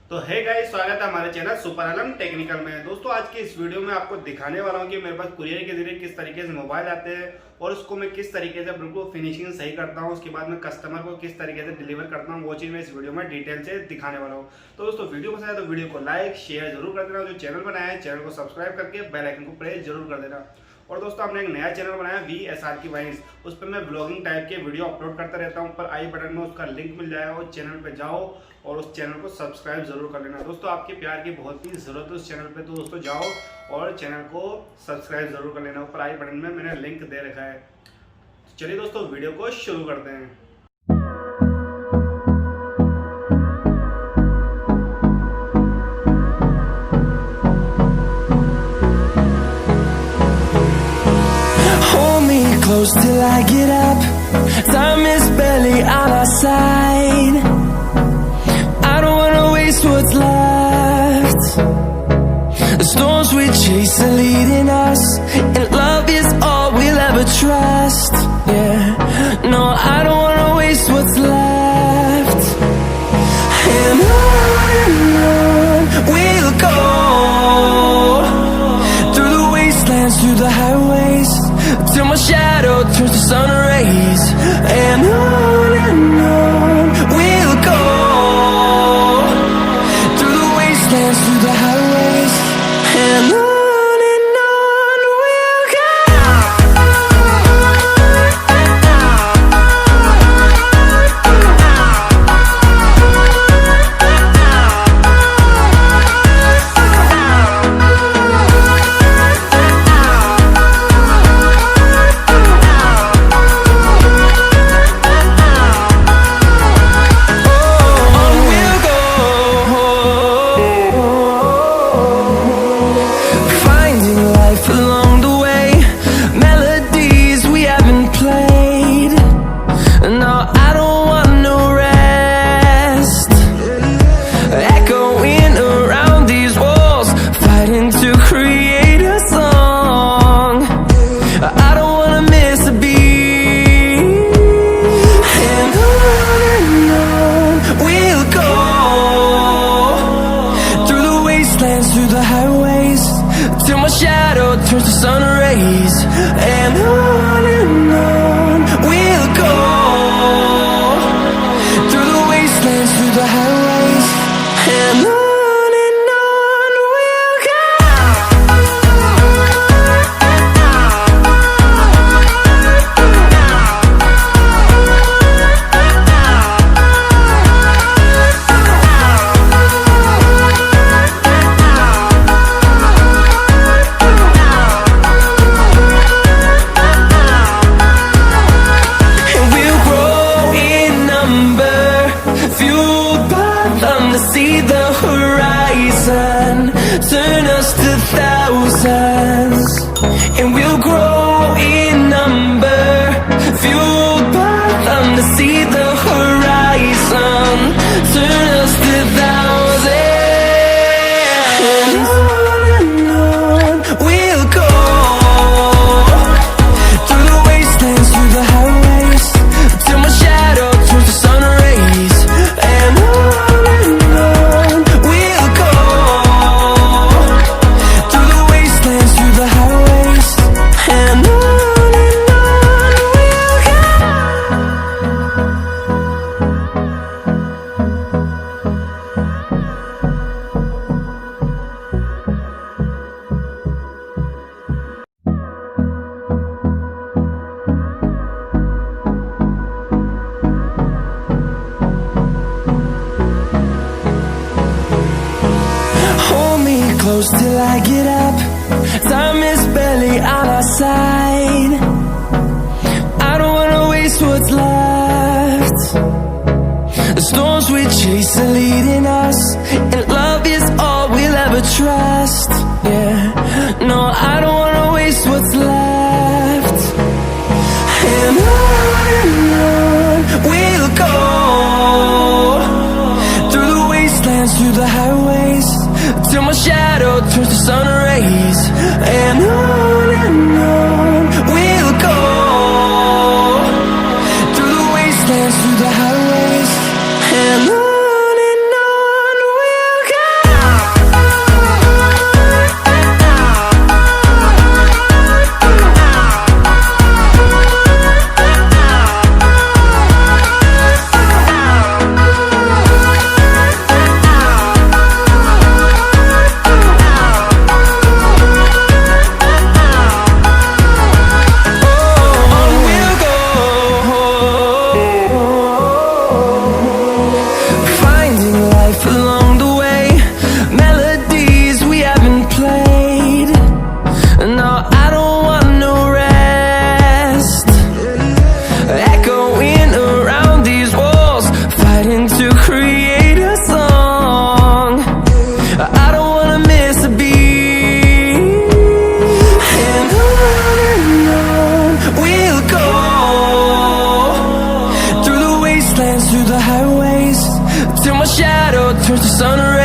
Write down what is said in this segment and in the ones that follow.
तो hey guys, स्वागत है हमारे चैनल सुपरआलम टेक्निकल में। दोस्तों आज के इस वीडियो में आपको दिखाने वाला हूँ कि मेरे पास कुरियर के जरिए किस तरीके से मोबाइल आते हैं और उसको मैं किस तरीके से बिल्कुल फिनिशिंग सही करता हूँ, उसके बाद मैं कस्टमर को किस तरीके से डिलीवर करता हूँ, वो चीज़ मैं इस वीडियो में डिटेल से दिखाने वाला हूँ। तो दोस्तों वीडियो पसंद आए तो वीडियो को लाइक शेयर जरूर कर देना। जो चैनल बनाया है चैनल को सब्सक्राइब करके बेल आइकन को प्रेस जरूर कर देना। और दोस्तों हमने एक नया चैनल बनाया VSR की वाइन्स, उस पर मैं ब्लॉगिंग टाइप के वीडियो अपलोड करता रहता हूँ। ऊपर आई बटन में उसका लिंक मिल जाएगा, उस चैनल पे जाओ और उस चैनल को सब्सक्राइब जरूर कर लेना। दोस्तों आपके प्यार की बहुत ही जरूरत है उस चैनल पे, तो दोस्तों जाओ और चैनल को सब्सक्राइब जरूर कर लेना। ऊपर आई बटन में मैंने लिंक दे रखा है। चलिए दोस्तों वीडियो को शुरू करते हैं। Close till I get up. Time is barely on our side. I don't wanna waste what's left. The storms we chase are leading us, and love is all we'll ever trust. Yeah, no, I don't wanna waste what's left. And on we'll go, through the wastelands, through the highways, till my shadow turns to sun rays. And on we'll go, through the wastelands, through the highways. And on we'll go. Through the highways, till my shadow turns to sun rays. And on we'll go, through the wastelands, through the highways. And on we'll go. See the horizon turn us to thousands, and we'll grow in number, fueled by them to see the horizon turn us to thousands. And on we'll go, through the wastelands, through the highways, till my shadow turns to sun rays. And close till I get up. Time is barely on our side. I don't wanna waste what's left. The storms we chase are leading us, and love is all we'll ever trust. Yeah, no, I don't wanna waste what's left. And on we'll go, through the wastelands, through the highways, till my shadow turns to sun rays. And on we'll go, through the wastelands, through the highways. And on we'll go.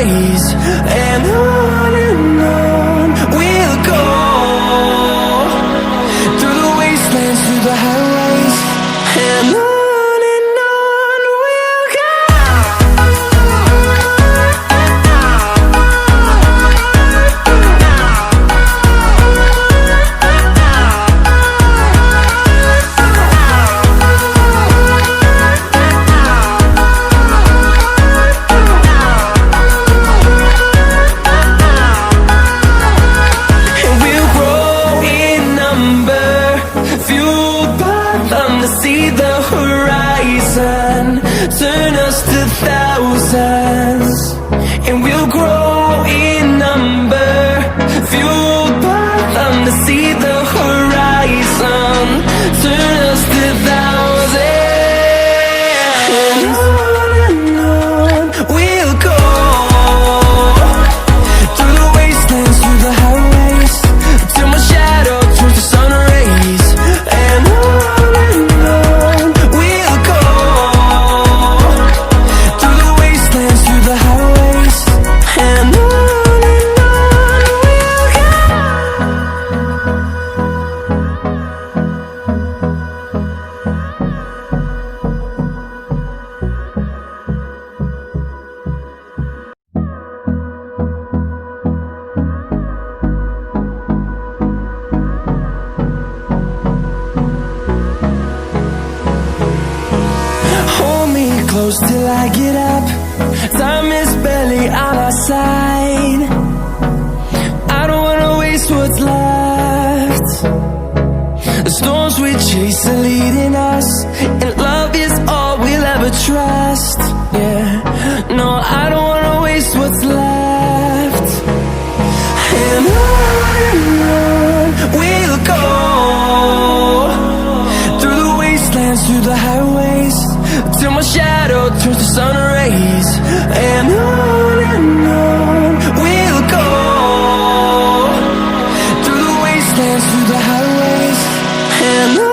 rays, and on we'll go, through the wastelands, through the highways, and on we'll go. See the horizon, turn us to thousands, and we'll grow in number, fueled by them to see the horizon, turn us to thousands, and on we'll go, through the wastelands, through the highways, till my shadow turns to sun rays, and on close till I get up. Time is barely on our side. I don't wanna waste what's left. The storms we chase are leading us, and love is all we'll ever trust. Yeah, no, I don't wanna waste what's left. And on we'll go, through the wastelands, through the highways, till my shadow turns to sun rays, and on we'll go, through the wastelands, through the highways, and on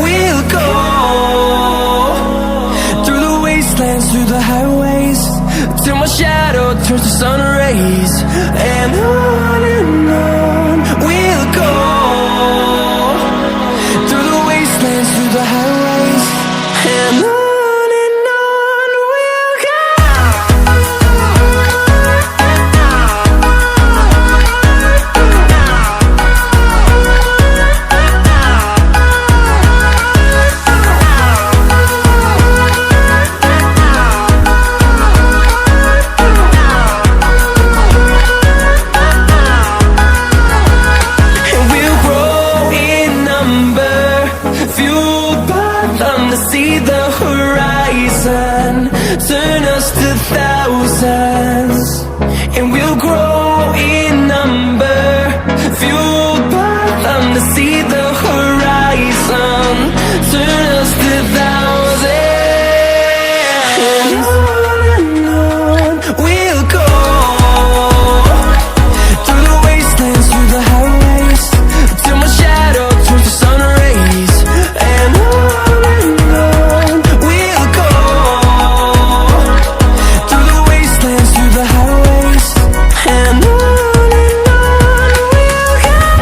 we'll go. Through the highways, till my shadow turns to sun rays, and on we'll go, through the wastelands, through the highways, and on we'll go. See the horizon, turn us to thousands, and we'll grow in number, fueled by them to see the horizon, turn us to thousands, and on we'll go, through the wastelands, through the highways, till my shadow turns to sun rays, and on through the highways, and on we'll go.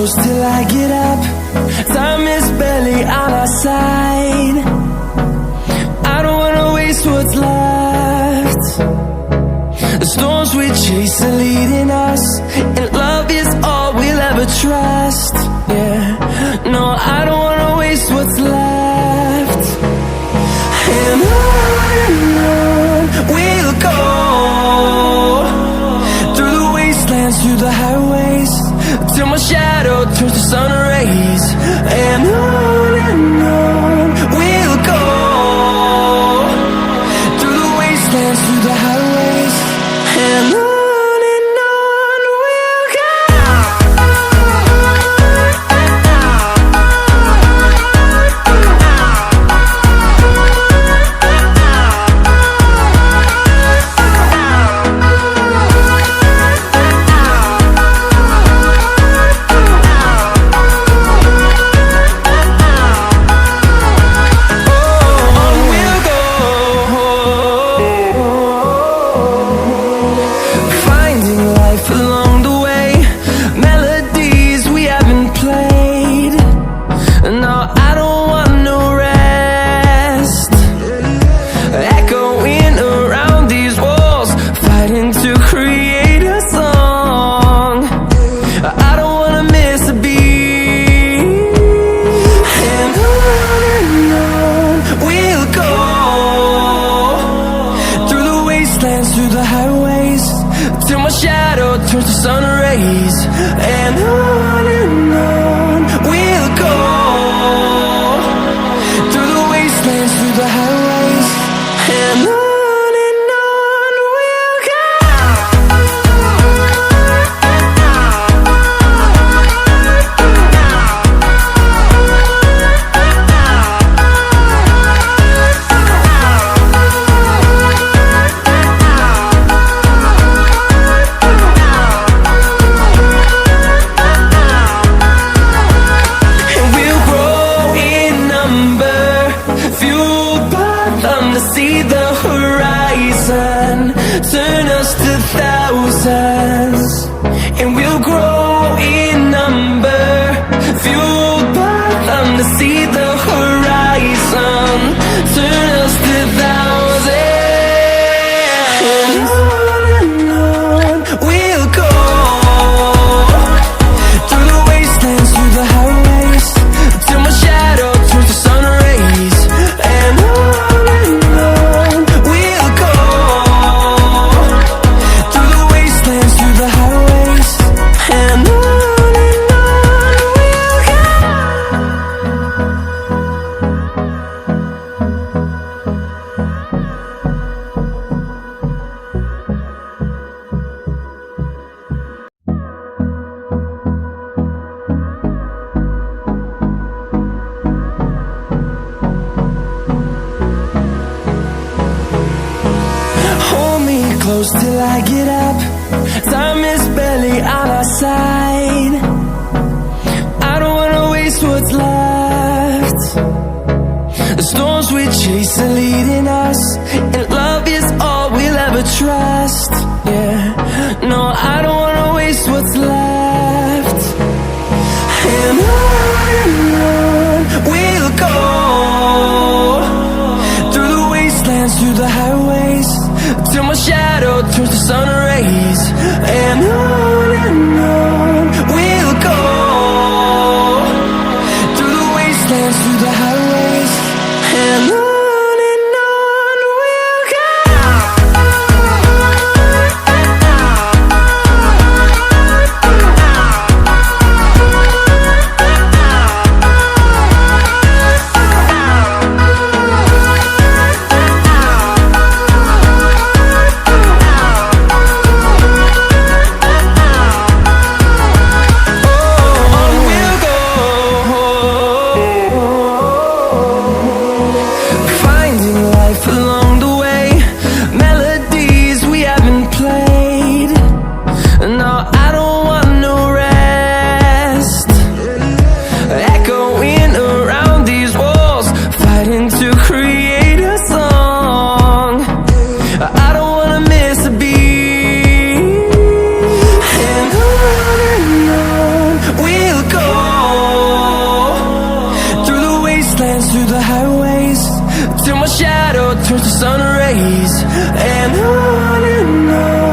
close till I get up. Time is barely on our side. I don't wanna waste what's left. The storms we chase are leading us, and love is all we'll ever trust. Yeah, no, I don't wanna waste what's left. And on we'll go, through the wastelands, through the highways, till my shadow turns to sun rays. And on we'll go, through the wastelands, through the highways, and on we'll go. Through the highways, till my shadow turns to sun rays. And on we'll go, through the wastelands, through the highways, and on we'll go. See the horizon turn us to thousands, and we'll grow in number, fueled by them. To see the horizon turn us to thousands, and on we'll go, through the wastelands, through the highways, till my shadow turns to sun rays. And close till I get up. Time is barely on our side. I don't wanna waste what's left. The storms we chase are leading us, and love is all we'll ever trust. Yeah, no, I don't wanna waste what's left. And on we'll go, through the wastelands, through the highways, till my shadow turns to sun rays. And on we'll go, through the wastelands, through the highways, and on we'll go. We'll go. shadow turns to sun rays, and on